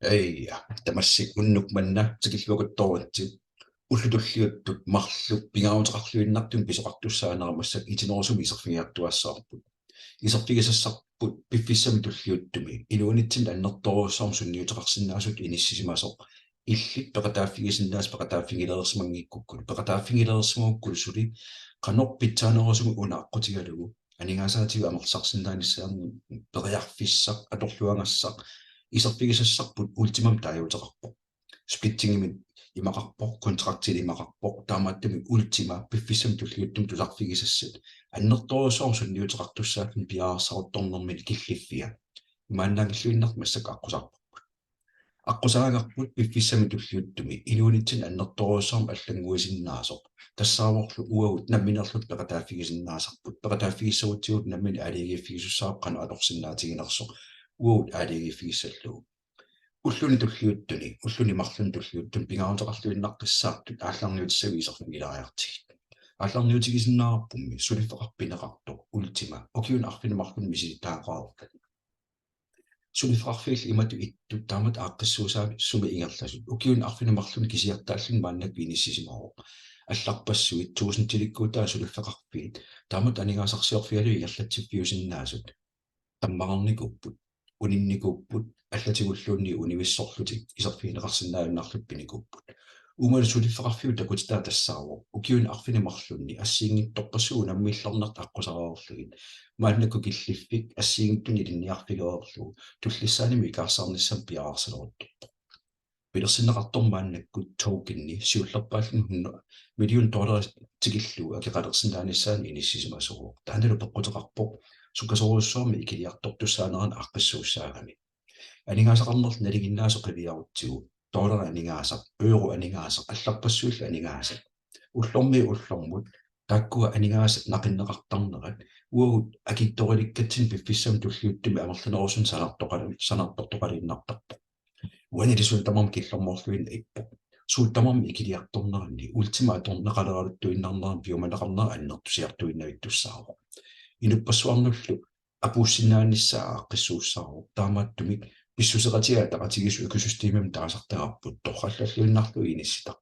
Ei, tamassik unnuk manna tikilluquttoruatsi уллутуллиуттут марлу пигаутеқарлуиннартум писоқартуссаанарамассак итинерусуми исерфигиартуассаарпут исерфигисассарпут пиффиссами туллиуттуми илуунитсин аннерторуссаарм сунниутеқарсинаасут иниссисимасоқ иллит пеқатааффигисиннаас пеқатааффигилерерсмангиккуккут пеқатааффигилерерсмагуккул сули қанор питсаанерусуми унааққутигалугу анингаасаатигу амерларсинааниссаарни периарфиссақ аторлуангассақ исерфигисассарпут ультимам таажутеқарпоқ сплиттингимит имақарпоқ контрактил имақарпоқ таамааттами ультима пиффисам туллиуттум туларфигисассат аннерторусоор сунниутеқартуссаатун пиаарсарутторнэрмини киллиффиа имааннаангиллуиннар массак аққусаагаарпут пиффисами туллиуттуми илуунитсин аннерторусоор аллангуисиннаасоқ тассааворлу уагут намминерлут пеқатааффигисиннаасарпут пеқатааффигиссагутсигут наммини алигиффигисуссаап қана алорсиннаатигинерсоқ уагут алигиффигиссаллугу уллуни туллиуттуни уллуни марлун туллиуттун пигаутеқарлуиннартассаартут аалларниутиссависерфигилаариартигит аалларниутигисиннаарпумми сулиффеқарпинеқарто ультима окиун арфини марлун мисилитаақаорта сулиффеқарфиил имату иттут таамат ааққиссуусаави суми ингерласут окиун арфини марлун кисиартааллун мааннак виниссисимаро алларпассуит туусентиликкуутаа сулиффеқарфиит таамат анигаасарсиорфиалу ингерлатсиппиусиннаасут таммарникуппут унинникуппут аллатигуллуунни унивиссорлутик исерфигинеқарсинааюннаарлуппиникуппут умал сулиффеқарфиу такутитаа тассааво укиун арфини марлунни ассиингиттоққассуу наммиллернерт аққусараарлугит мааннаку киллиффик ассиингиттуни линниарфигеерлу туллиссааними икаарсаарниссам пиаарсалерутто пилерсинеқартормааннаккут тоукинни сиуллерпааллун $1 миллион тигиллу акеқалерсинааниссаани иниссисимасоо тааналу пеққутеқарпоқ сукасоруссуарми икилиартортуссаанеран аққиссууссаагами анигаасақарнерл налигиннаасо қивиарутсигу $1 анигааса euro анигааса алларпассуилла анигааса уллормут тааккуа анигааса нақиннеқартарнерат уагут акитториликкатсин пиффиссам туллиуттуми амерланерусун санартортоқалиннартарпо уанилисултамам киллормоорлуин иппо суултамам икилиарторнеранни ультима аторнеқалералуттуиннарнеран пиуманеқарнера аннертусиартуиннавиттуссааро инуппассуарнуллу апууссинааниссаа аққиссууссаару таамааттумик писсусеқатига тақатигису экосистемим таасартараппут торраллаллуиннарлу иниссита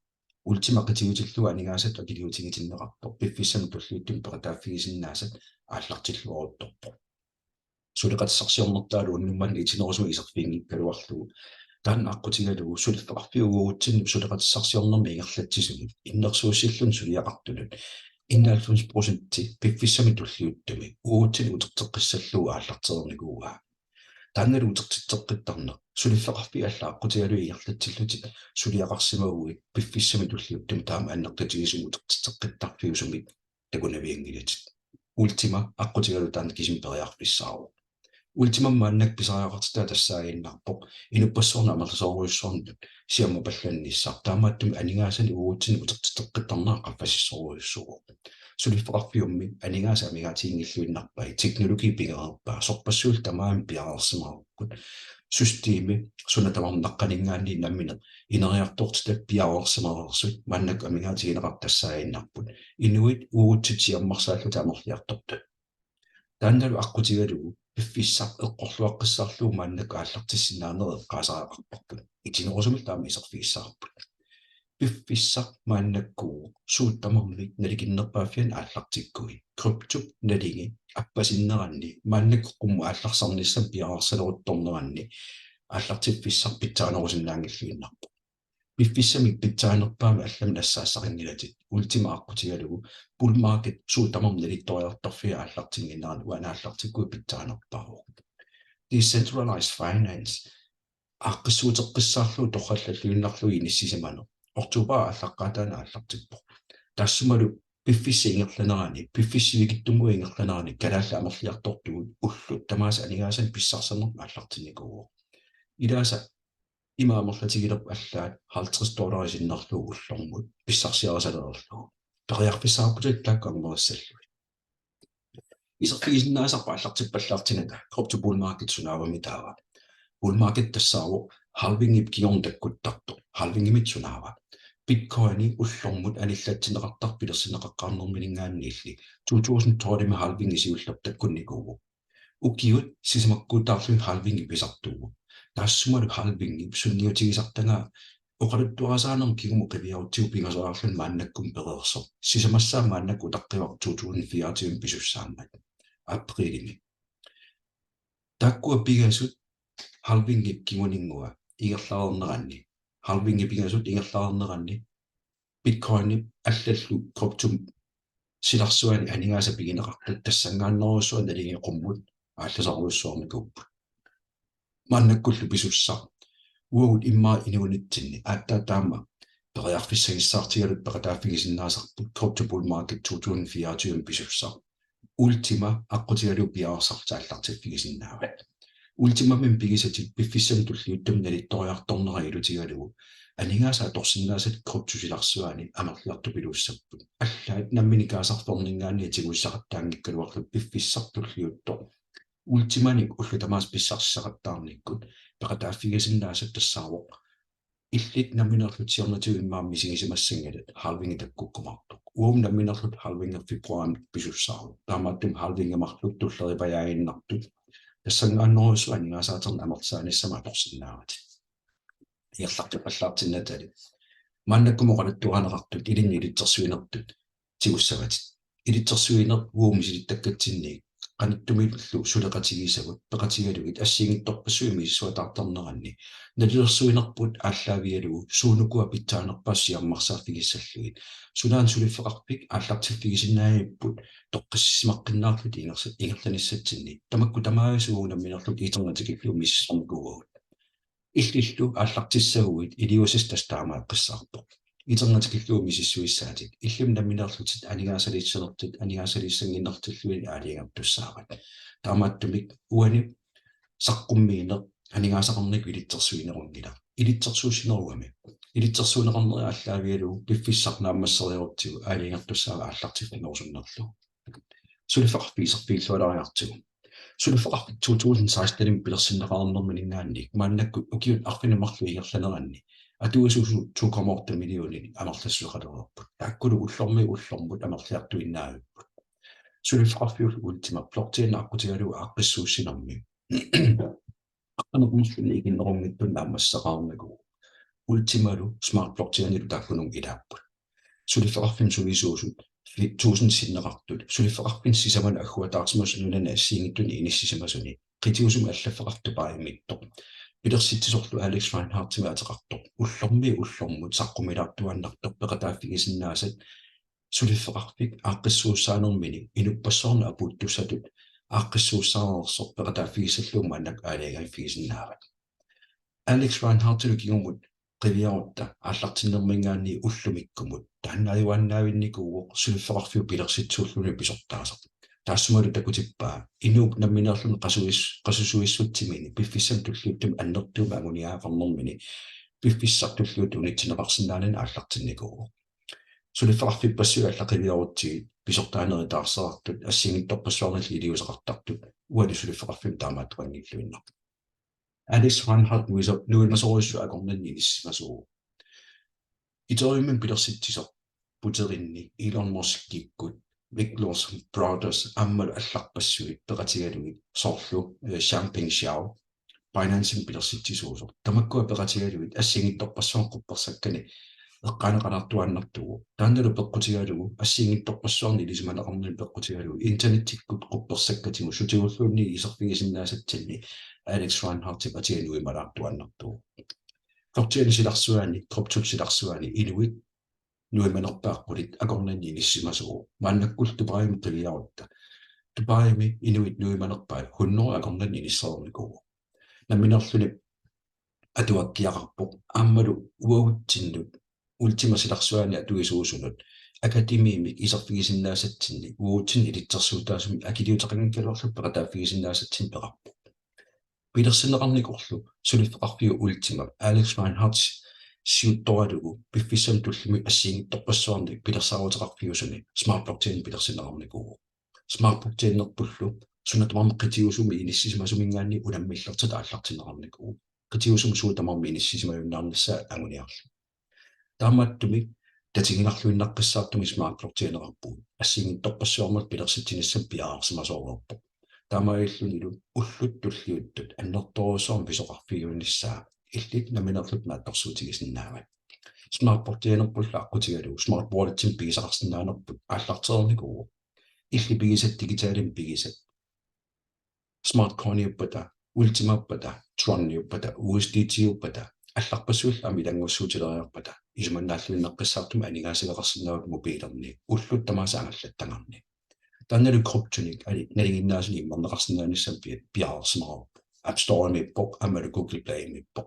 ультима қатигутиллуа анигаасат акилиутигитиннеқарпо пиффиссам туллиуттум пеқатааффигисиннаасат ааллартиллуорутторпо сулеқатсарсиорнертаалу уннумман итинерусуми исерфиингиккалуарлугу таан аққутигалугу сулеффеқарфиугуутсин сулеқатсарсиорнерми ингерлатсисуми иннерсууссиллун сулиақартулут 91% пиффиссами туллиуттуми уутсин утертеққиссаллуга ааллартерникууга таангалу утертиттеққиттарнеқ сулиффеқарфи аллааққутигалуи ингерлатсиллути сулиақарсимагуи пиффиссами туллиуттуми таама аннертатигисум утертиттеққиттарфиусуми такунавиангилатит ультима аққутигалу таан кисим периарфиссаару ультима мааннак писариақартаа тассаагиннарпоқ инуппассуорна амерласооруйуссуарнут сиамма палланниссаар таамааттуми анигаасани уутсини утертиттеққиттарнаа қаффассисоруйуссугу сулиффеқарфиумми анигааса амигаатиингиллуиннарпай технологи пингерпаа сорпассуул тамаами пиарерсимааруккут системи сунатамарнаққанингаанни наммина инериартортита пиарерсимаарерсут мааннак амигаатигинеқартассаагиннарпут инуит уутситиаммарсааллу таамерлиартортут таанналу аққутигалугу пиффиссақ эққорлуаққиссаарлуу мааннак ааллартиссинаанерэ қаасаақарпарпут итинерусумил таама исерфигиссаарпут пиффиссақ мааннаккуу сууттамармик наликиннерпааффиан ааллартиккуи криптуп налиги аппасиннеранни мааннаккумму аалларсарниссам пиарарсалерутторнеранни ааллартиффиссақ питсаанерусиннаангиллуиннарпу пиффиссамик питсаанерпаама аллам нассаассақингилатит ультима аққутигалугу булмаркет сууттамарм налитториарторфиа ааллартингиннеран уанааллартиккуи питсаанерпаа decentralized finance аққиссуутеққиссаарлуу торраллаллуиннарлуи иниссисимано ортуба аллаққатаана ааллартиппо тассумалу пиффисси ингерланерани пиффиссивигиттумгу ингерланерани калаалла амерлиартортугут уллут тамааса анигаасан писсарсанер ааллартинникуу илааса имаамерлатигилерп аллаат $50 синнерлуу уллормут писсарсиарасалерлуу периарписсаарпутит тааккангмериссаллуи исерфигисиннаасарпа аллартиппаллаартината кропту булмаркет сунаавами таава булмаркет тассааво халвингип киорнтаккуттарто халвингимит сунаава биткоини уллормут аниллатсинеқартар пилерсинеқаққарнэрминингаанниилли 2012 халвинги сиуллертаккунникуугу укиут сисимаккуутаарлуи халвинги писартуугу taassumadu halvingi sunniutigisartanga oqaluttuarasaanam kigumu qiviarutiupingasoarlun maannakkum pereerso sisamassaa maannakku taqqivartuutuun fiaatium pisussaammat aprilimi takkua pigasut halvingip kigunningua ingerlaarneranni halvingipingasut ingerlaarneranni bitcoinip allallu koptum silarsuani aningaasa pigineqartut tassangaannerussuan nalingeqummut aallasarluussuarnikup maannakkullu pisussa uagut immaa inuunitsinni aattaataama periarfissagissaartigalut peqataafigisinnaasarput koptu bull market 2024 pisussa ultima aqqutigalu piaarsartaallartiffigisinnaava ultima min pigisatit piffissam tulliuttum nalittoriartorneragilutigalugu aningaasa torsinnaasat koptusilarsuani amerliartu piluussapput allaat namminikaasartorningaanni atiguissaqattaangikkaluarlu piffissartulliutto ultimanik ullutamaas pissarssaqattaarnikkut peqataafigisinnaasat tassaaroq illit namminerlutiornatu immaammisigisimassangalat halvingitakkukumartuq uum namminerlut halvingerfibruaan pisussaaru taamaattum halvingamarlut tulleripajaaginnartut tassangaannerussu aningaasaaterna amersaanissama torsinnaarat iarlartipallaartinnatali maannakkumoqalattuqaneqartut ilinniilitsersuinertut tigussavatit ilitsersuiner uumisilit qanittumillu suleqatigisavut peqatigalugit assiingittorpassuimi nalilersuinerput aalлaavialugu suunukua pittaanerpaassiarmarsaaffigissalluit sunaan suliffeqarpik aallartiffigisinnaaipput toqqassimaqqinnaarlut ingerlanissatsinni tamakku tamaagasuugunamminerlut iternatikillu missarmukuugut illillu aallartissaguit iliusistas taamaaqqiссаарpoq iternatikillu misissuissaatik illum namminerlutit anigaasaliissanertut anigaasaliissanginnertilluin aaliangartussaarat taamaattumik uani saqqummiiner anigaasaqarnik ilitsersuinerungila ilitsersuusineruami ilitsersuuneqarneri aalлaavialugu piffissarnaammasseriortigu aaliangartussaava aallartiffinersunnerlu suliffeqarfiiserfiillualariartigu suliffeqarfik 2016 pilersinneqarnerminingaannik maannakku ukiut arfinamarlu igerlaneranni atuasusu 2,8 millionin amerlassuqalererput taakkulu ullormut amerliartuinnaaviput suliffeqarfiul ultima blockchain aqqutigalugu aaqqissuussinermi aqanernerluni iginnerungittun naammassaqaarnagu ultimalu smart blockchainilu taakkunung ilaapput suliffeqarfin sulisuusut 1000 sinneqartut suliffeqarfin sisaman agguataarsimasununana assiingittuni inissisamasuni qitiusum allafeqartupaaimittoq pilersitsisorlu Alex Reinhardt ateqartoq ullormut saqqumilaartuannartoq peqataaffigisinnaasat suliffeqarfik aaqqissuussaanermini inuppassорна apuuttussatut aaqqissuussaanersorp peqataaffigissalluumma annak aaliagaiffigisinnaavak Alex Reinhardtinu kigumut qiviarutta aallartinnermingaanni ullumikkumut taannaayuannaavinnikuuq suliffeqarfiu pilersitsuulluni pisortaasaq taassumalu takutippaa inuuk namminerlun qasusuissutsimini piffissam tulliuttum annertuuma anguniaafarnermini piffissartulluut unitsineqarsinnaanan aallartinnikuuq suliffeqarfippassuu allaqiliarutsigit pisortaaneritaarserartut assingittorpassuarnalli iliuseqartartut uani suliffeqarfim taamaattuangilluinnar Alex Reinhardt nuimasoruissu akornanni nissimasuuq itoriummin pilersittisor puterinni Elon Musk kikkut Wiglers Brothers ammal allarpassuit peqatigalugit sorlu Champing Xiao Binance pilersittissuusor tamakkua peqatigalugit assingittorpassuarquppersakkani eqqaaneqalartuannartugu taannalu peqqutigalugu assingittorpassuarni ilisumaneqarnani peqqutigalugu internettikkut quppersakkatigu sutigullunni iserfigisinnaasatsinni Alex Reinhardt atigalugu malaartuannartugu blockchain silarsuani crypto silarsuani inuit nuimanerpaaqqulit akornanni nissimasugu maannakkull tupaimi qiviarutta tupaimi inuit nuimanerpaa hunnor akornanni nisserernikugu namminerluni atuakkiaqarpoq aammalu uaguttinnut ultima silarsuani atuisuusunut akademiimik iserfigisinnaasatsinni uutsin ilitsersuutaasumi akiliuteqanginkkaluarlu peqataaffigisinnaasatsin peqarpoq pilersinneqarnikorlu suliffeqarfiu ultima Alex Reinhardt siuttoralugu piffissam tullumi assiingittorpassuarni pilersaaruteqarfiusuni smart blockchain pilersinneqarnikugu smart blockchain-nerpullu sunatamarmi qitiusumi inissisimasumingaanni unammillertat aallartinneqarnikugu qitiusum suutamarmi inissisimajunnaarnissaa anguniarlu taamaattumik tatiginarluinnaqqissaartumi smart blockchain-erarpuut assiingittorpassuarmat pilersitsinissam piaarsimasoorerpoq таамаиллунилу уллут туллиуттут аннэрторусоорм писоқарфигуунissaa илlit наминерлут наатторсуутигисиннаават смартпортианерпулла аққутигалу смартбордтим пигисақарсинаанерпут ааллартерникуу илли пигисат дигитаалим пигисат смарткониуппата ультимаппата тронниуппата USDT-уппата алларпассуул амилангуссуутилериарпата исуманнааллуиннаққиссаартум анигаасигақарсинаавак мобилерни уллут тамаасаангаллаттангарни таннеру кроптуник али налигиннаасини иммернеқарсинааниссам пиаарсимараа App Store миппоқ амалу Google Play миппоқ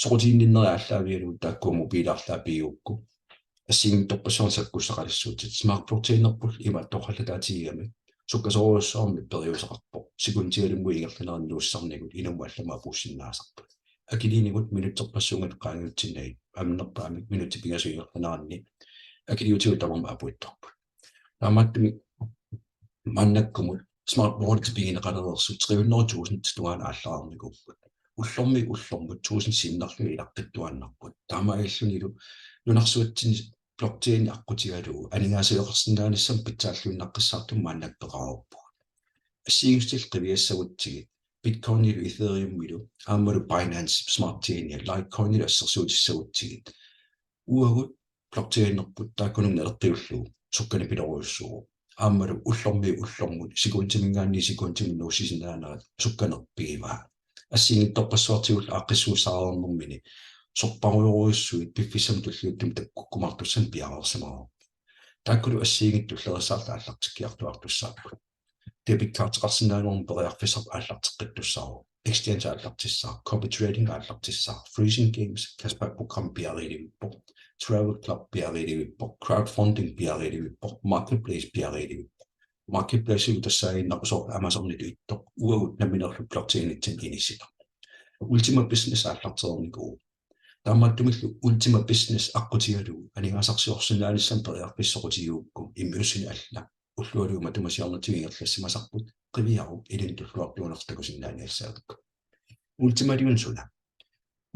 соқутиинниннериааллаавиалу таакку мобилаарлаа пиуукку ассигинторпассуарсаккуссақалиссуутит смартпортиинерпул имааттоқаллатаатигами суккасоруссоорми периусеқарпоқ сикунтигалумгу игерланернууссарникут инуммаллама пуссиннаасарпут акилиинигут минуттерпассунгат qaangiutsinnaи амнерпаами минути пигасуигерланаарни акилиутиут тамарма апуитторпут таамааттуми маннаккумут смартборд пигинеқалерерсу 300,000 тугаана ааллаарникуппут уллормут 1000 синнарлуи илаққиттуаннарпут таамаиллунилу нунарсуатсини блокчейн аққутигалуу анигаасиоқарсинааниссам питсааллуиннаққиссаартум мааннаппеқаруппу ассигустил қивиассагутсиги биткоинилу эфериуммилу аамалу Binance Smart Chain я Litecoinилу ассерсуутиссагутсиги уагут блокчейнерпут тааккунунгнеэртиуллуу суккани пилоруйуссуу аамалу уллормут сикуунтимингаанни сукканерпигиваа ассигинторпассуартигул ааққиссуусаарернэрмини сорпаруйоруйуссуит пиффисам туллиуттум таккуккумартуссам пиаарерсимаа тааккулу ассигиттуллерисаарла аллартиккиартуартуссааппут дебиткаартеқарсинаанерм периарфисар ааллартеққиттуссаару exchange ааллартиссаа copy trading ааллартиссаа freezing games Kasper program пиариливиппо travel club пиариливиппо crowdfunding пиариливиппо marketplace пиариливиппо marketplace утассаагиннарусоо Amazon-ниту иттоқ уагут наминерлу blockchain-итсин инисита ultima business ааллартерникуу таамааттумиллу ultima business аққутигалуу анигаасарсиорсинааниссам периарфиссоқутигуукку иммиуссини алла уллуалуума тумасиарнатигингерлассимасарпут qivиару илинтуллуартуунартакусиннааниассаатакку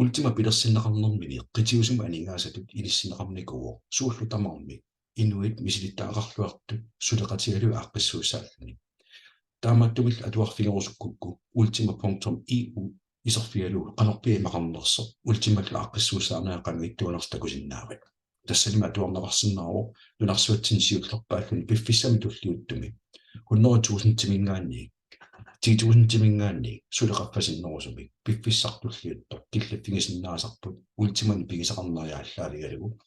ultima пилерсиннеқарнэрмини эққитиусума анигаасатут илиссинеқарникуу сууллу тамарми инуит мисилиттаақарлуартут сулеқатигалу ааққиссуусааллани таамааттумилла атуарфигерусуккукку ultima.eu исерфигалуу қанерпи мақарнерсо ultima-лла ааққиссуусаарнеақану иттуунертакусиннаават тассалима атуарнеқарсиннаару нунарсуатсинсиуллерпааллуни пиффиссами туллиуттуми 100,000 тимингаанни 10,000 тимингаанни сулеқарфасиннерусуми пиффиссартуллиутто киллаффигисиннаасарпут ultima-ни пигисақарнериааллаалигалугу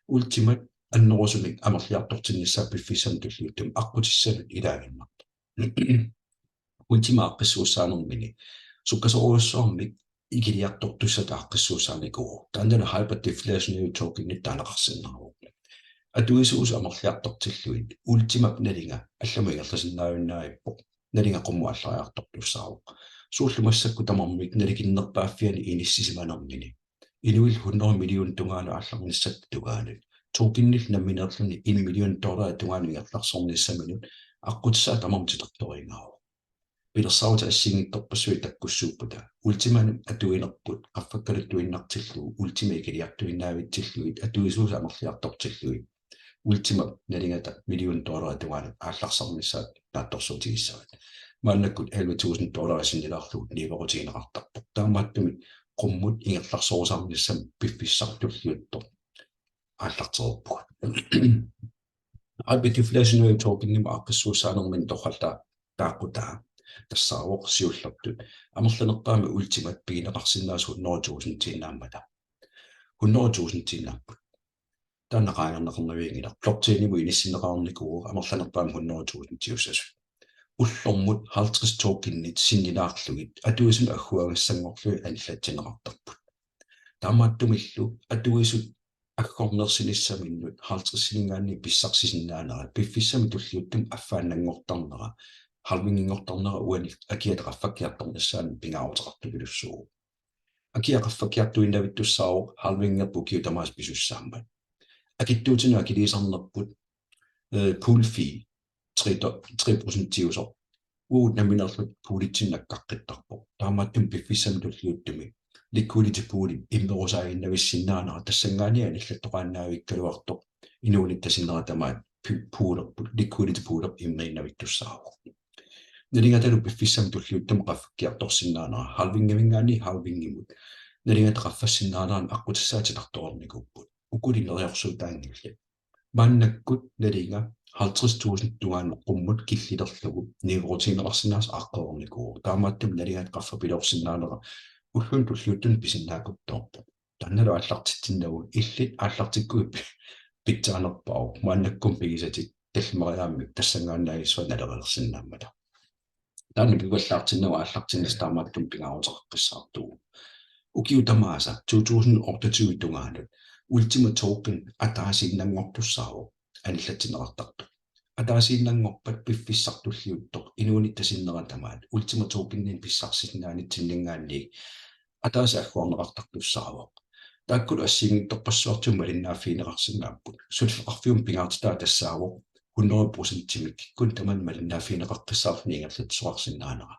ultima аннерусумик амерлиартортиннссаа пиффиссами туллиуттум аққутиссалут илаагиннарта ultima аққиссуусаанермини суккасоруйуссоормик игилиартортуссата аққиссуусааникуу тааннала hyperdeflationary talking таанеқарсиннару атуисуус амерлиартортиллуит ultima налинга алламигерласиннаавиннаиппо налинга қумму аллариартортуссаару сууллумассакку тамармик наликиннерпааффиани иниссисиманермини инуил 100 миллион тунгаана алларниссат тугаанут токиннил наминерлуни $1 million тугаануиарларсорниссаминут аққутсаа тамартитарторингаару пилерсаута ассигингитторпассуи таккуссууппута ultima-нум атуинерпут qaffakkaluttuinnartilluu ultima ikiliartuinnaavitsilluit atuisuus amерлиартортиллуит ultima налингата $1 million тугаана аалларсарнissaat наатторсуутигиссават мааннаккут $11,000 синнилаарлуут ниверутигинеқартарпо таамааттуми qumмут ингерларсорусаарниссам пиффиссартуллиутто ааллартерерпуг hyperdeflationary talking-нима аққиссуусаанермин торхалла тааққутаа тассаавоқ сиуллертут амерланерпаами ultimat пигинеқарсиннаасу 100,000 тиннааммата 100,000 тиннааппут тааннақаангернеқарнавиингила блокчейниму иниссинеқарникуу амерланерпаами 100,000 тиуссасу уллормут 50 токеннит синнилаарлугит атуисун аггуагассангорлуи аниллатсинеқартарпут таамааттумиллу атуисут аггорнерсиниссаминнут 50 синингаанни писсарсисиннаанера пиффиссами туллиуттум аффааннангортарнера halvingiнгортарнера уани акиатеқарфаккиарторнissaан пингаарутеқартупилуссуу акиақарфаккиартуиннавиттуссаавоқ halvingerпу киутамаас писуссааммат акиттуутину акилисарнерпут pool fee 3% тиусо уут наминерлут пуулитсиннаккаққиттарпо таамааттум пиффиссами туллиуттуми liquidity pool иммерусаагиннависсиннаанера тассангаания ниллаттоқааннаавиккалуарто инуунит тасиннера тамаат pool liquidity pool иммериннавиттуссаавоқ Nalingatalo piffissam tulliuttam qaffakkiartorsinnaanera halvingavingaani halvingimut nalingataqaffassinnaanaan aqutissaatitartornikupput ukulineriorsuutaangilli maannakkut nalinga 50.000 tugaan qummut killilerlugu niigurutiinerarsinnaas aqqornikuur taamaattum nalingat qaffapilorsinnaanera ullun tulliuttun pisinnaakuttoorpu tannalu аллартитсиннагу илlit аллартиккуи питсааnerpau maannakkum pigisatit таллимариааммик тассангаанаагиссуа налерерсиннааммата таанна пиваллаартиннава аллартиннас таамааттум пингаарутеққиссаартуу укиутамааса 2028 тунгаанут ultima token атаасииннангортуссааву аниллатинерартарту атаасииннангорпат пиффиссартуллиутто инуунитасиннератамаат ultima token-нин писсарсиннаанитсиннингаанни атааса аггуарнеқартартуссааву тааккулу ассигингитторпассуартум малиннааффиинеқарсинааппут сулфеқарфиум пингаартитаа тассааву 100%-тимик кун таман малиннааффиинеқаққиссаарфниингерлатсуарсинаанера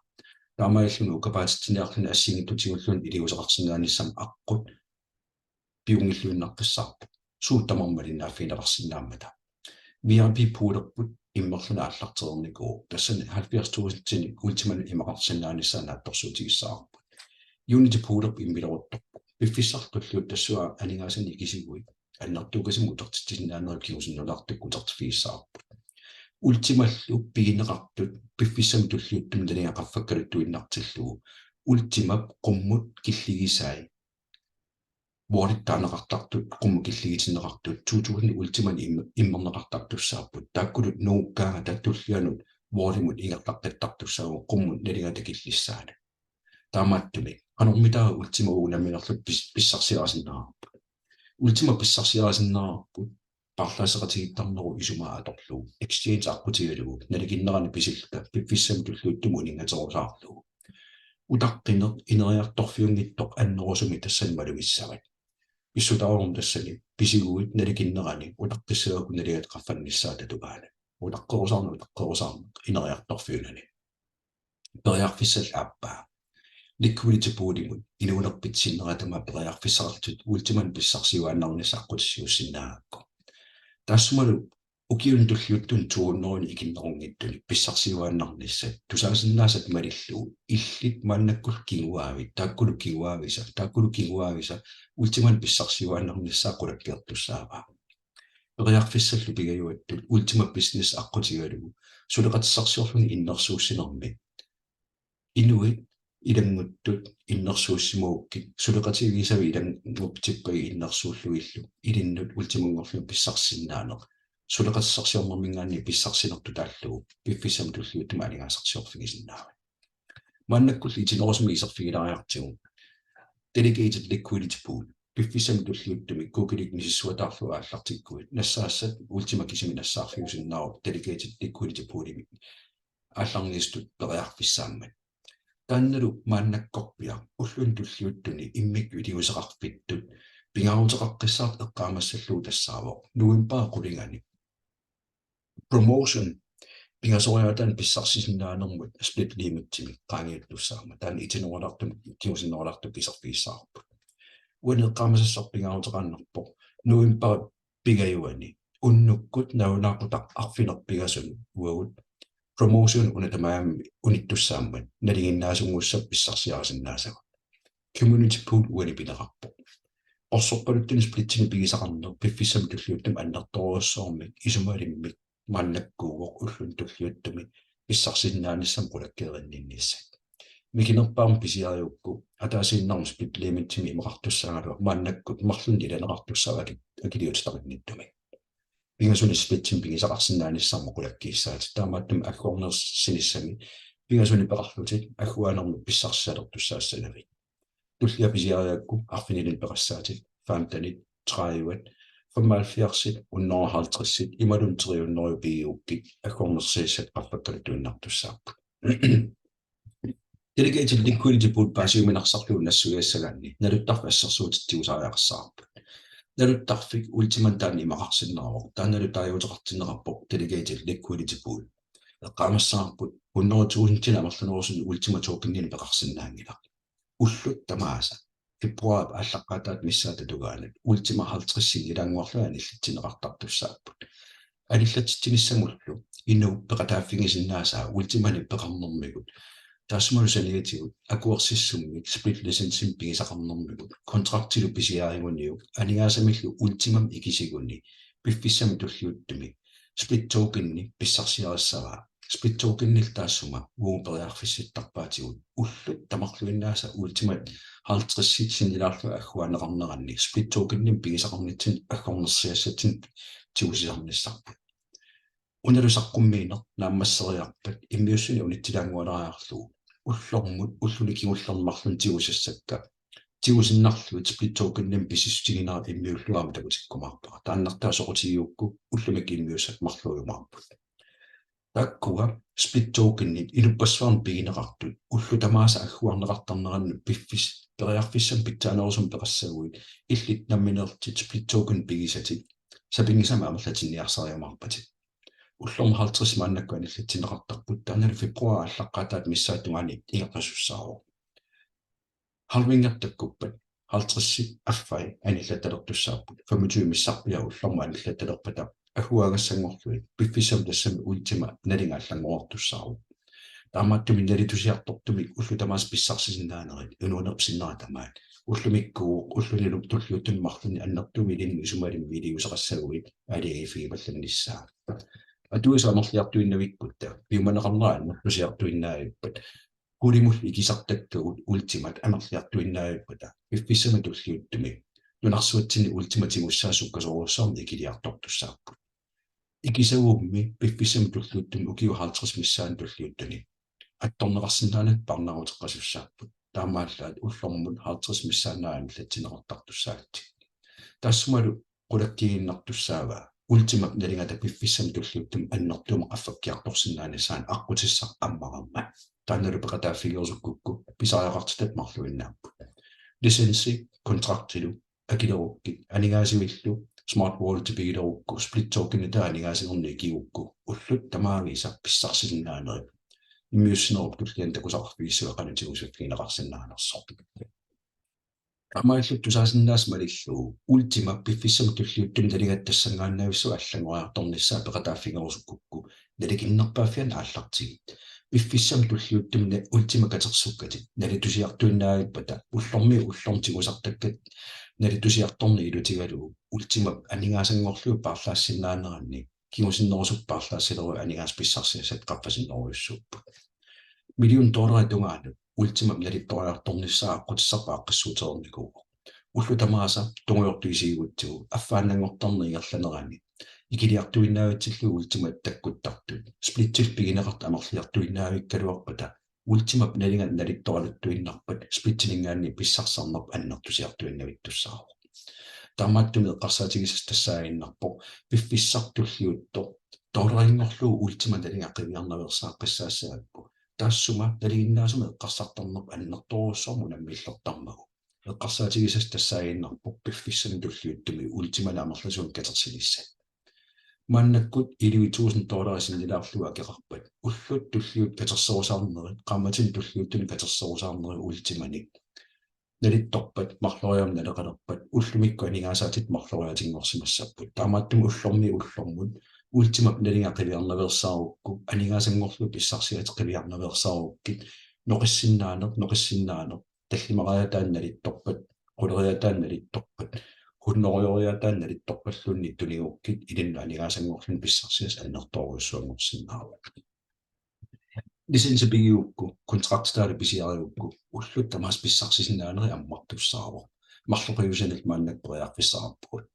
таамаиллуну укапаатитсинеарлуна ассигиттутигуллун илиусеқарсинаанissam аққут пиунгиллуиннаққиссаарпу суутамармалиннааффиинеқарсинааммата VIP пуулерпут иммерлуна аллартерерникуу тассани 70,000-тини ультиман имақарсинаанissaanaatторсуутигиссаарпут Unity пуулерп иммилерутторпу пиффиссартуллуут тассуа анингаасани кисигуи аннартуукасиму утертитсиннаанеру киусиннулаартукку тертифииссаарпут ультималлу пигинеқартут пиффиссам туллууттум таниақаффаккалуттуиннартиллугу ультимап қуммут киллигисаи vuorittaanaqartartut qummukilligitineqartut 2000 ultiman immerneqartartussaapput taakkulut nuukkaanga tattullianut vuorimut ingerlaqqittartussaagu qummun nalingatakillissaana taamaattumi qanormitaa ultima uunaminerlut pissarsiarasinnaarput ultima pissarsiarasinnaarput parlaaseqatigittarneru isumaatorlu exchange aqqutigulugu naliginnerani pisillata piffissam tulluuttumu ningaterusaarlugu utaqqiner ineriartorfiungittoq annerusumi tassanmalumissavak issutaarum tassani pisiguit naliginnerani utaqqissuaku naligat qaffannissaatatugaana utaqqerusarnu ineriartorfiunani periarfissal aappaa liquidity poolimut inuunerpitsinneratama periarfissartut ultiman pissarsiuaannarnissaqqutissiussinnaakku taassumalu ukiun tulliuttun tuunneruni ikinnerungittuni pissarsiuaannarnissat tusaasinnaasat malillu illit maannakkul kinguaavit taakkulu kinguaavisa ultiman pissarsiuaannarnissaaqulakkiartussaavaa periarfissallu pigayuattut ultima business aqqutigalugu suleqatissarsiorluni innersuussinermi inuit ilanguttut innersuussimuukki suleqatigisavi ilanguptippagi innersuulluillu ilinnut ultimungorlu pissarsinnaaneq suleqassarsiornermingaanni pissarsinertu taallugu piffissam tulliuttuma alingaasarsiorfigisinnaava maannakkulli itinerusumi iserfigilariartigu delegated liquidity pool piffissam tulliuttumi kukilik nisissuataarlu aallartikkuit nassaassat ultima kisimi nassaarfiusinnaaru delegated liquidity poolimi aallarnistut periarfissaammat taannalu maannakkorpia ullun tulliuttuni immik iliuseqarpittut pingaruteqaqqissaart eqqaamassallu tassaavoq nuimpaa qulingani promotion pingasoriataan pissarsisinnaannermut split limitimi qaangiullussaarma taani itinerorlartum kiusinnerorlartu pisarfiissaarput uaneqqaamasassar pingaruteqaannerpo nuimpaa pigayuani unnukkut naunaaqutaq arfinerpigasun uagut promotion unatamaammi unittussaammat naliginnaasunggussap pissarsiarasinnaasaq community pool uanipineqarpo orsorpaluttuni splittini pigisaqarner piffissam tulliuttum annertoruussoormik isumalimmik maannakkuugoq ullun tulliuttumi pissarsinnaanissam qulakkeerinninnissat mikinerpaam pisiariukku ataasiinnarmu split limitimi imeqartussaagalu maannakkut marlun ilaneqartussaavak akiliutitaqinnittumi pingasuni splittim pigisaqarsinnaanissarmu qulakkiissaat taamaattum agguarnersinissami pingasuni peqarlutit agguanermu pissarsalertussaassanavi tullia pisiariakku arfinilin peqassaatit faamtanit traayuat 75 unnerhaltrissit imalunteriunneru pigiukki agguarnersiissat qaffakkaluttuinnartussaarpu delegated liquidity pool paasiuminarsarluun nassugiassagaanni naluttarfassarsuutittigusaariaqassaarpu naluttarfik ultiman taanni imaqarsinneroq taannalutaajuuteqartinnerarpoq delegated liquidity pool eqqaamassaarput 100,000 amerlunerusun ultima token-nini peqarsinnaangilaq ullut tamaasa februar allaqqaataat missaatatugaanat ultima 50 ilaanguarluani illittineqartartussaarput аниллатитсинissамуллу инну пеқатааффигисиннаасаа ультимани пеқарнэрмигут таасмалусаниатигут акуерсиссуммик split license пигисақарнэрмигут контрактилу писиааримуниук анигаасамиллу ультимам икисигуни пиффиссами туллиуттуми split token-ни писсарсиариссаваа split token-нил таассума уупериарфисситтарпаатигут уллут тамарлуиннааса ультимат 50 синилаарлу аггуанеқарнеранни split token-ни пигисақарнитсин аггорнерсиассатин тиусисарниссарпу уналусаққуммиинер нааммассериарпат иммиуссуни унитсилаангуалариарлугу уллормут уллуни кигуллермарлун тиусассакка тиусиннарлу split token-ним писистигинаа иммиуллуама такутиккумаарпара тааннартаасоқутигиукку уллумик иммиуссат марлуйумаарпут таккуга split token-ни илуппассуарн пигинеқартут уллу тамааса аггуарнеқартарнеранну пиффис периарфиссам питтаанерусум пеқассагуит иллит намминертит split token пигисатик сапингисама амерлатинниарсариумаарпатик уллорм 50 мааннаккуаниллатсинеқартарпут таанали фебруар аллаққатаат миссаатугаани ингерпассуссаару халвингертаккуппат 50 аффай аниллаталертуссааппут 25 миссарпиа уллорма аниллаталерпата агуагассангорлуи пиффисам тассами ультима налингааллангуартуссаару таамааттуми налитусиартортуми уллу тамаас писсарсисиннаанерит унуунерпсиннера тамаат уллумиккуу уллунилуп туллиутунмарлуни аннертуми линни сумалим видеусақассагуит алиифигипалланниссаа атуисаамерлиартуиннавиккутта пиуманеқарнераанна нусиартуиннаавиппат кулимул икисартаккагут ультимат амерлиартуиннаавиппата пиффиссами туллиуттуми нунарсуатсини ультиматимуссаасуккасоруссаарни икилиартортуссааппут икисагуумми пиффиссами туллиуттуми укиу 50 миссаан туллиуттуни атторнеқарсинаанат парнарутеққасуссааппут таамааллаат уллормут 50 миссаанаани латсинеқартартуссаатти тассумалу qulakkiginnartussaava ultima nalingata piffissam tulliuttum annertuuma qaffakkiartorsinnaanissaan aqutissaq ammaramma taannalu peqataaffigiorsukkukku pisariaqartitat marluinnaappu lisensi kontraktilu akilerukki anigaasivillu smart wall tipigilerukku split token-ita anigaasiorni kiukku ullut tamaavisa pissarsisinnaaneri immiussinerup tulliantakusarfiissuaqanutiusuffiineqarsinnaanersortu амаиллут тусаасиннаас малиллуу ультима пиффиссам туллиуттум налигааттассангааннаависсу аллангуаарторниссаа пеқатааффигерусуккукку наликиннерпааффиан ааллартигит пиффиссам туллиуттум ультима катерсуккати налитусиартуиннаавиппата уллормтигусартаккат налитусиарторни илутигалуу ультима анигаасангорлуу паарлаассиннаанеранни кигусиннерусуппаарлаассилеру анигаас писсарсиасат қаппасиннеруйуссууппа $1 million тунгаанут ultimam naliptoriartornissaa qutissarpaaqqiссуутерникуу уллу тамааса тунгуйортуисигутсуу аффааннангорторнигерланерани икилиартуиннаавитсиллу ultimam таккуттартут сплиттил пигинеқарт амерлиартуиннаавиккалуарпата ultimam налингат налипторалуттуиннарпат сплиттинингаанни писсарсарнерп аннертусиартуиннавиттуссаару таамааттуми эққарсаатигисас тассаагиннарпо пиффиссартуллиутто долларингорлуу ultimam налингаққивиарнаверсааққиссаассааппу таассума налигиннаасума эққарсартарнерп аннерторуссорму наммиллертармагу эққарсаатигисас тассаагиннарпо пиффиссами туллиуттуми ultimana амерласуун катерсилисса маннаккут $1,000 синилаарлуга кеқарпат уллут туллиут катерсерусаарнери қамматин туллиуттуни катерсерусаарнери ultimani налитторпат марлориам налеқалерпат уллумикку анигаасаатит марлориатингорсимассаппут таамааттуми уллормут ultima налингақивиарнаверсаарукку анигаасангорлу писсарсиатеқивиарнаверсааруккит ноқиссиннаанер таллимариатаанналитторпат quleriataanналитторпат хуннориориатаанналитторпаллунни тунигуккит илинну анигаасангорлун писсарсиас аннерторуссуангорсиннаава лисенсипигиукку контрактстаали писиариукку уллут тамаас писсарсисиннаанери аммартуссаару марлоприусанил мааннакпериарфиссаараппут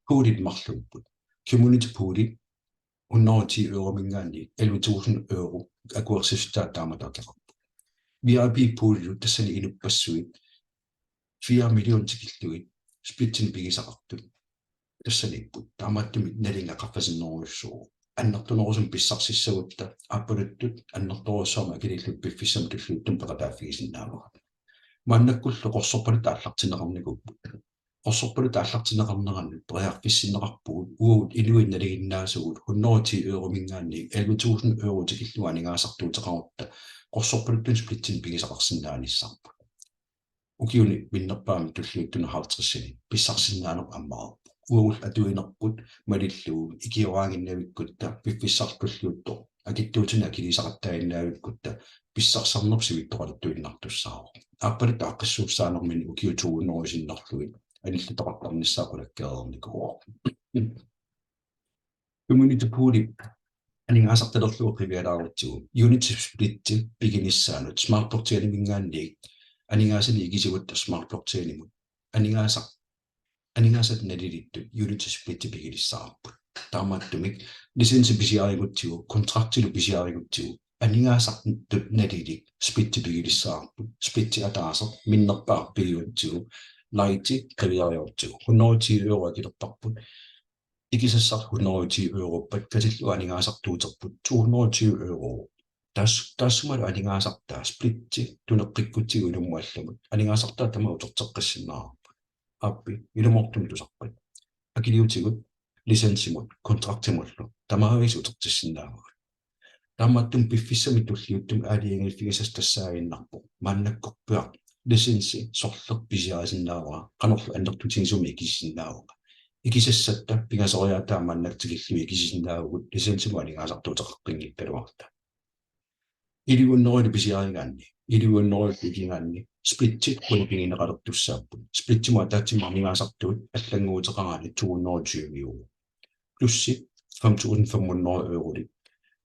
пуулит марлуппут community poolit €110 mingaanni €11,000 akuersiftaat taamataaqeqarpu VIP poolit tassani inupassuit 4 million tikilluit splittin pigisaqartut тассалиппут таамааттуми налингақарфасиннеруйуссуу аннертунерусум писсарсиссагутта аппалуттут аннерторуссаама акилиллут пиффиссам туллуттум пеқатааффигисиннаавара мааннаккуллу қорсорпалу тааллартинеқарникуппут қорсорпалу тааллартинеқарнеранну преарфиссиннеқарпугут уут илуит налигиннаасугут €110 мингаанни €11,000 тикиллуанигаасартуутеқарутта қорсорпалуттун сплиттин пигисақарсиннааниссарпу укиуни миннерпаами туллуттуна 50-сини писсарсиннаанер аммаарпу uul atuinerput malilluu ikiораангиннавиккутта пиффиссартуллуутто акиттуутина килисақаттаиннаавиккутта писсарсарнерсивиттоқалуттуиннартуссаавоо ааппалит ааққиссууссаанермини укиутууннерусиннарлуит аниллутоқартарниссаақулаккеерникуо community pooli анингаасарталерлуу қивиалаарутсигу unity split пигинissaanут smart block-тианимингаанник анингаасани игисигутта smart block-тианимут анингаасат налилитту unity split пигилиссаарпут таамааттумик license писиаригутсигу контрактилу писиаригутсигу анингаасартут налилик split пигилиссаарпут split атаасер миннерпаар пигиутсигу лайти қивиариортсигу 110 euro килерпарпут ikisessar 120 europpat kasillu aningaasartuuterput 220 euro taassumalu aningaasartaa splitti tuneqqikkutigu ilummuallamut aningaasartaa tama uterteqqissinnaarput appi ilumortum tusarpat akiliutigut lisensimut kontraktimullu tamaavis utertissinnaarut taammattum piffissamit tulliuttum aaliingilfigisas tassaaginnarpu maannakkorpiaq lisensi sorleq pisiaasinnaaraa qanorlu annertutigisumi ikissinnaarua ikisessatта пигасориатаа маннактигиллуи кисисинаагут лисенсимуанигаасартуутеққингиппалуарта илигуннерили писиаригаанни илигуннерил игингаанни сплиттит кулпингинеқалертуссааппут сплиттимуа таатсимарнигаасартуут аллангуутеқараани 220 euro плюсси 5500 euroли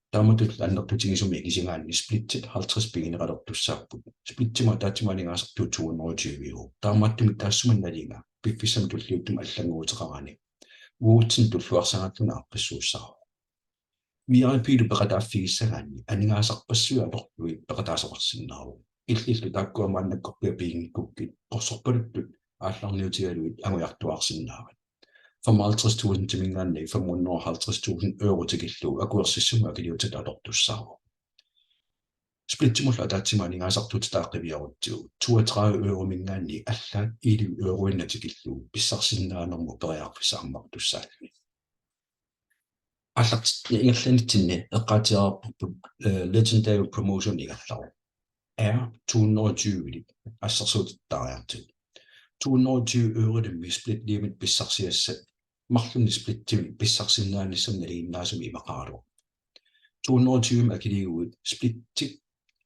тааматут аннертутигисуми кисингаанни сплиттит 50 пингинеқалертуссааппут сплиттимуа таатсимарнигаасартуут 220 euro таамааттуми таассуманналинга пиффисам туллиуттум аллангуутеқарани уутсин туллуарсагааттуна аққиссууссаа VIP-лу пеқатааффигиссагаани анигаасарпассуи алорлуи пеқатаасоқарсиннаару иллиллу тааккуамааннаккорпиа пиингиккуккит қорсорпалуттут аалларниутигалуит агуяртуарсиннаарат 55.000 тимингаанни 550.000 euro тигиллуу акуерсиссума акилиутат алортуссаару сплитимулла таатсимаанигаасартут тааққивиарутсуу 32 euro мингаанни аллаат 1 euroиннатикиллуу писсарсиннаанерму периарфисааммартуссаални аллат ингерланитсинни эққаатиарпут legendary promotion игерлару 220 ассерсуутиттаариарту 220 euro ми split limit писсарсиассат марлунни сплиттими писсарсиннаанниссамнали иннаасуми имақару 220 акилигуут сплиттик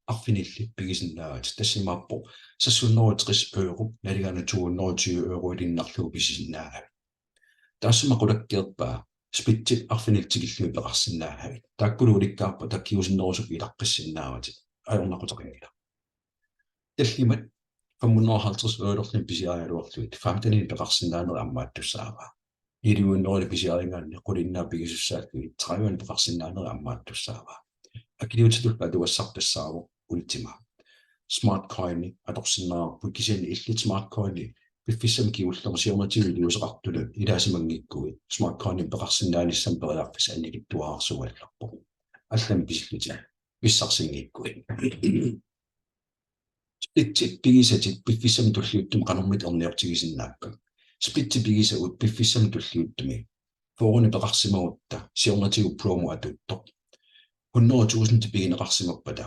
арфинилли пигисиннаат тассимааппо сассуннерутеқис euro налигаана 220 euro илиннарлугу писисиннаага таассумақулаккеерпаа сплиттик арфинилтигиллуи пеқарсиннаага тааккулу уликкаарпа таккиусиннерусуп илаққиссиннаавати аёрнақутеқингила таллимат 550 eurolin pisiajaluorluit famtanin peqarsinnaaneri ammaattussaava iliuunnerili pisiaringaanni qulinnaa pigisussaakkuit 30 peqarsinnaaneri ammaattussaava akiliutitulpa atuassartassaavu ultima smart coin atorsinnaarpu kisani illit smart coin piffissam kiullersiornativiluuseqartulu ilaasimangikkuit smart coin peqarsinnaanissam periarfis annikittuaarsuallarpu allam pisilluti pissarsingiikkuit splitti pigisatit piffissam tulliuttum qanermit erniortigisinnaakka splitti pigisa ut piffissam tulliuttumi fooruni peqarsimagutta siornatigu promo atuttoq 100,000 pigineqarsimerpata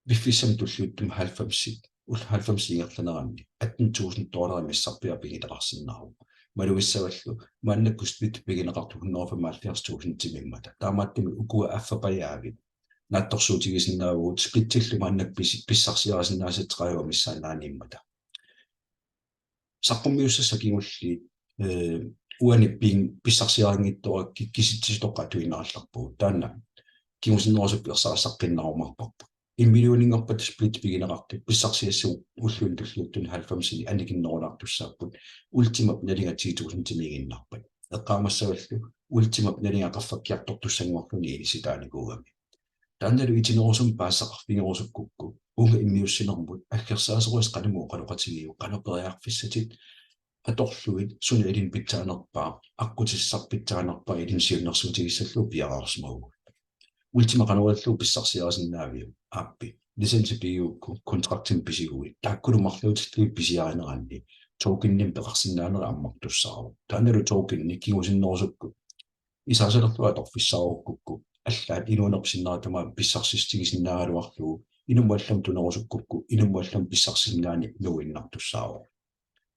piffissam tulliuttum 90 90 $18,000 missarpia pigineqarsinnaru maluissavallu maannakku split pigineqartu 175,000 timimmata taamaattumi ukua affapajaavit naattorsuutigisinnaavut splittillu maannak pissarsiarasinnaasatqaajua missaannaaniimmata saqqummiussasakingulli uani pissarsiaringittoa kisitsisitoqqatuinnaarlarpu taanna kimusinnerusuppiqsarasaqqinnarumarparpu immilluuningerpat split pigineqartu pissarsiassu ulluun tulluuttun 90 annikinnerunartussaappu ultimap nalinga 10,000 timiginnarpat eqqaamassavallu ultimap nalinga qaffakkiartortussanguarluni ilisitaanikuugami taannalu itinerusum paassaqarfingerusukkukku unga immiussinermut аллерсаасеруис qalumu qaluqatigiu qanerperiarfissatit atorluit suni ilin pittaanerpaa aqqutissarpittaanerpaa ilin siunnersuutigissallu piaraarsmagu ultima qanuallu pissarsiarasinnaavia aappi lisensi piuukku kontraktin pisiguit taakkulumarluutitlu pisiarineranni tokennin peqarsinnaaneri ammartussaaru taannalu tokenni kiusinnerusukku isaasalerlu atorfissaarukkukku аллаат илуунерпсиннаатама писсарсистигисиннаагалуарлугу инуммаллам тунерусуккукку инуммаллам писсарсиннаани нуиннартуссаару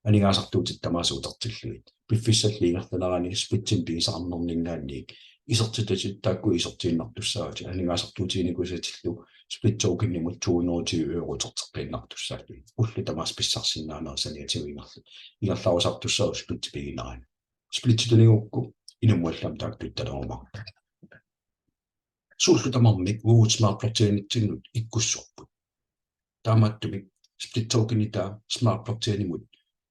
анигаасартуутит тамаасуутартиллуит пиффиссаллиигерталарани спитсин пигисаарнернингаанниик исертитати таакку исертииннартуссаати анигаасартуутиникусатиллу сплитсоукиннимут 220 € тертеққииннартуссаалли уллу тамаас писсарсиннаанерсаниатигингерлу игерларусартуссаа сплитси пигинарани сплитситунигукку инумуаллам таактутталерумар сууллу тамармик смарт плотиинитсиннут иккуссорпут таамааттумик сплитсоукинита смарт плотиинимут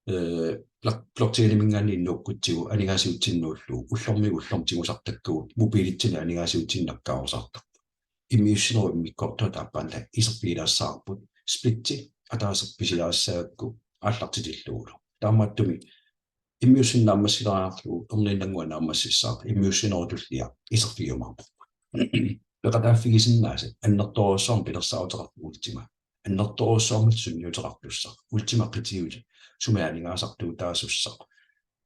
блокчейнимингааннииннууккутсигу анигаасиутсиннууллу уллормигуллормтигусартаккуут мобилитсини анигаасиутсиннаккаарусартар иммиуссинеру миккортоо тааппаанла исерпилаассаарпут сплитси атаасерписилаассаагакку ааллартитиллугулу таамааттуми иммиуссиннааммассилааарлу эрнииннангуанааммассиссаар иммиуссинерутуллиа исерпиумаарпу пекатааффигисиннаасат аннерторуссаарм пилерсаутеқарпуултима аннерторуссаармат сунниутеқартуссар ультимаққитигут сумаанингаасартуутаасуссақ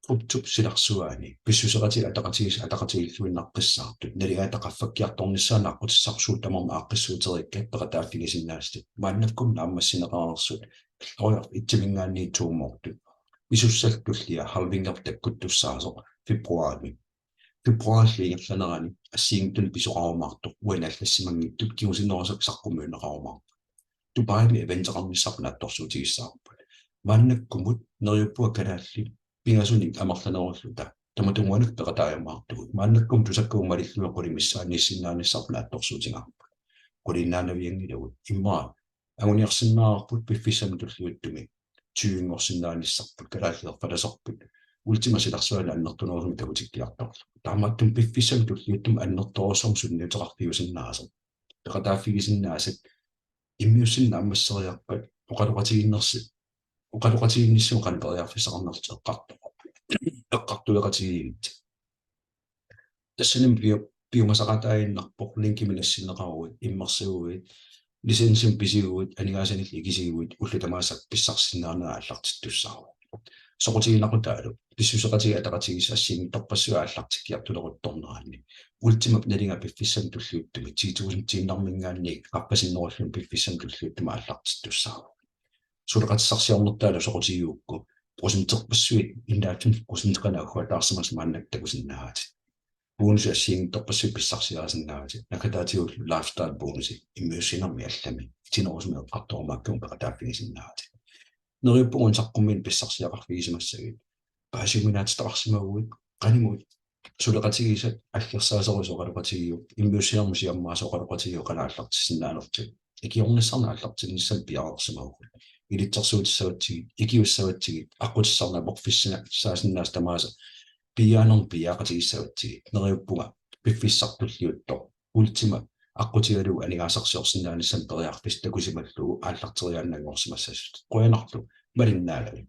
футтуп силарсуаани писсусератил атақатигиллуиннаққиссаартут налигаатақаффаккиарторнissaанаққутиссарсуут тамарма ааққиссуутерикка пекатааффигисиннаастит мааннаккум нааммассинеқарерсут қилориар итсимингаанни туумортут исуссаллуллиа халвингертаккуттуссаасо фебруарлиигерланерани ассиингтун писоқарумаартоқ уаналлассимангиттут киусиннерусак саққумуунеқарумаар тупаами эвентеқарнissarnaatторсуутигиссаарпут мааннаккумут нериуппуа канаалли пингасуник амарланеруллута таматунгуанак пеқатааяамаартугут мааннаккум тусаккуумалиллуақулимиссааниссарнаатторсуутингаарпут qulиннаанавиангилавут иммаа агуниарсиннаарпут пиффисамтуллиуттуми тюингорсиннааниссарпут калааллерфаласорпут ультимасиларсуала аннертунерусум такутиккиарторлу таамааттум пиффисамтуллиуттум аннерторусорм сунниутеқарфигусиннаасер пеқатааффигисиннаасат иммиуссинна аммассериарпат оқалуқатигиннерси оқалуқатигинниссуу қанпериарфисақарнерти эққартулеқатигиит тассаним биумасақатаиннарпоқ линкиминассинеқаруит иммерсигуит лисенсим писигуит анигаасанилли игисигуит уллутамаасак писсарсиннаанаа аллартиттуссаару соқутигинақутаалу писсусеқатиги атақатигисаассиин торпассуа аллартиккиартулерутторнераанни ультимап налинга пиффиссам туллиуттуми 10,000 қаппасиннеруллун пиффиссам туллиуттума аллартиттуссаару сулеқатиссарсиорнертаалу соқутигиукку просентерпассуит иннаатун просентернаагуатаарсимас мааннактакусиннаати бонус ассиин торпассу писсарсиаасиннаати накатаатиуллу лайфстайл бонуси иммиуссинерми аллами тинерусми эққартормааккум пеқатааффигисиннаати нериуппугун саққуммин писсарсиақарфигисимассагит паасиминаатитақарсимагуит qaнимут сулеқатигисат аллерсаасерусоқалуқатигиу иммиуссинерму сиаммаасоқалуқатигиу қалааллартиссиннаанерту икиорниссарна аллартинниссам пиаарерсимагут илитсерсуутиссаватсигит икиуссаватсигит аққутиссарна борфиссина саасиннаас тамааса пиаанерн пиаақатигиссаватсигит нериуппуга пиффиссартуллиутто ультима аққутигалу анигаасарсиорсиннаанissam периарфис такусималлугу ааллартериааннангорсимассасут қуянарлу малиннаалами